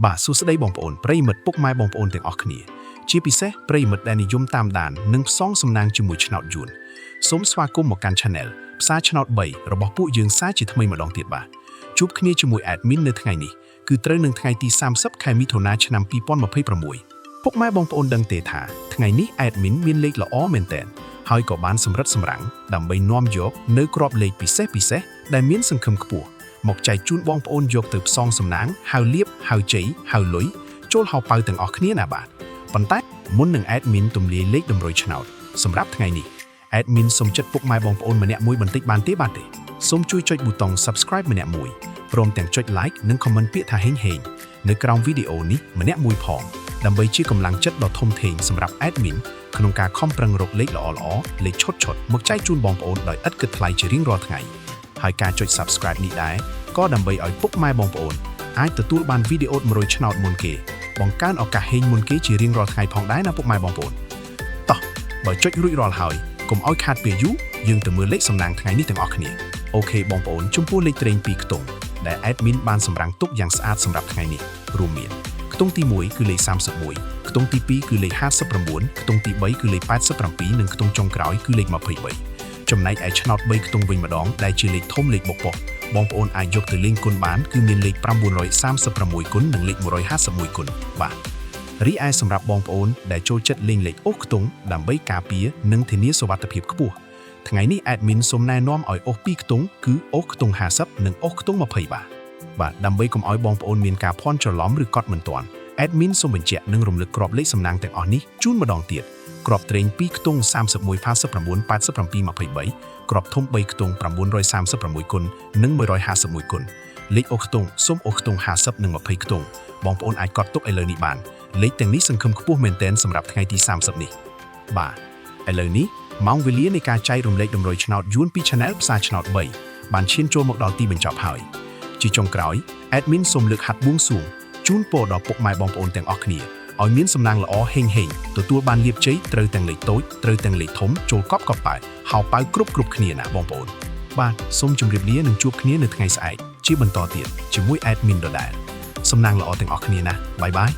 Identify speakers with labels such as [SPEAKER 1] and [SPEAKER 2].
[SPEAKER 1] បាទសួស្តីបងប្អូនប្រិយមិត្តពុកម៉ែបងប្អូនទាំងអស់គ្នាជាពិសេសប្រិយមិត្តដែលនិយមតាមដាននិងផ្សងសំណាងជាមួយឆ្នោតយួនសូមស្វាគមន៍មកកាន់ Channel ផ្សារឆ្នោត3របស់ពួកយើងសាជាថ្មីម្ដងទៀតបាទជួបគ្នាជាមួយ Admin នៅថ្ងៃនេះគឺត្រូវនឹងថ្ងៃទី30ខែមិថុនាឆ្នាំ2026ពុកម៉ែបងប្អូនដឹងទេថាថ្ងៃនេះ Admin មានលេខល្អមែនទែនហើយក៏បានសម្រិតសម្រាំងដើម្បីនាំយកនៅក្របលេខពិសេសដែលមានសង្ឃឹមខ្ពស់មកចែកជូនបងប្អូនយកទៅផ្សងសំណាងហៅលៀបហៅជ័យហៅលុយចូលហៅប៉ៅទាំងអស់គ្នាណាបាទប៉ុន្តែមុននឹង Admin ទម្លាយលេខតម្រុយឆ្នោតសម្រាប់ថ្ងៃនេះ Admin សូមចិត្តពុកម៉ែបងប្អូនម្នាក់មួយបន្តិចបានទេបាទទេសូមជួយចុចប៊ូតុង Subscribe ម្នាក់មួយព្រមទាំងចុច Like និង Comment ពាក្យថាហេងនៅក្រោមវីដេអូនេះម្នាក់មួយផងដើម្បីជាកម្លាំងចិត្តដ៏ធំធេងសម្រាប់ Admin ក្នុងការខំប្រឹងរកលេខល្អលេខឈុតមកចែកជូនបងប្អូនដោយឥតគិតថ្លៃជារៀងរាល់ថ្ងៃហើយការចុច Subscribe នេះដែរក៏ដើម្បីឲ្យពុកម៉ែបងប្អូនអាចទទួលបានវីដេអូ100ឆ្នោតមុនគេបង្កើនឱកាសហេងមុនគេជារៀងរាល់ថ្ងៃផងដែរណាពុកម៉ែបងប្អូនតោះបើចុចរួចរាល់ហើយកុំឲ្យខាតពេលយូរយើងទៅមើលលេខសំណាងថ្ងៃនេះទាំងអស់គ្នាអូខេបងប្អូនចំពោះលេខត្រេង2ខ្ទង់ដែល Admin បានសម្រាំងទុកយ៉ាងស្អាតសម្រាប់ថ្ងៃនេះរួមមានខ្ទង់ទី1គឺលេខ31ខ្ទង់ទី2គឺលេខ59ខ្ទង់ទី3គឺលេខ87និងខ្ទង់ចុងក្រោយគឺលេខ23ចំណែកឯឆ្នោត3ខ្ទង់វិញម្ដងដែលជាលេខធំលេខបុកបងប្អូនអាចយកទៅលេងគុណបានគឺមានលេខ936គុណនិងលេខ151គុណបាទរីឯសម្រាប់បងប្អូនដែលចូលចិត្តលេងលេខអូសខ្ទង់ដើម្បីការពារនិងធានាសុវត្ថិភាពខ្ពស់ថ្ងៃនេះ Admin សូមណែនាំឲ្យអូស2ខ្ទង់គឺអូសខ្ទង់50និងអូសខ្ទង់20បាទដើម្បីកុំឲ្យបងប្អូនមានការភ័ន្តច្រឡំឬកត់មិនទាន់ Admin សូមបញ្ជាក់និងរំលឹកក្របលេខសំណាងទាំងអស់នេះជូនម្ដងទៀតក្របត្រេង2ខ្ទង់31 59 87 23ក្របធំ3ខ្ទង់936គុណនិង151គុណលេខអូសខ្ទង់សូមអូសខ្ទង់50និង20ខ្ទង់បងប្អូនអាចកត់ទុកឥឡូវនេះបានលេខទាំងនេះសង្ឃឹមខ្ពស់មែនទែនសម្រាប់ថ្ងៃទី30នេះបាទឥឡូវនេះម៉ោងវេលានៃការចែករំលែកតម្រុយឆ្នោតយួនពី Channel ផ្សារឆ្នោត3បានឈានចូលមកដល់ទីបញ្ចប់ហើយជាចុងក្រោយ Admin សូមលើកហាត់បួងសួងជូនពរដល់ពុកម៉ែបងប្អូនទាំងអស់គ្នាឲ្យមានសំណាងល្អហេងទទួលបានលាភជ័យត្រូវទាំងលេខតូចត្រូវទាំងលេខធំចូលកប់កប៉ៅហៅប៉ៅគ្រប់គ្នាណាបងប្អូនបាទសូមជម្រាបលានិងជួបគ្នានៅថ្ងៃស្អែកជាបន្តទៀតជាមួយ Admin ដដែលសំណាងល្អទាំងអស់គ្នាណាបាយ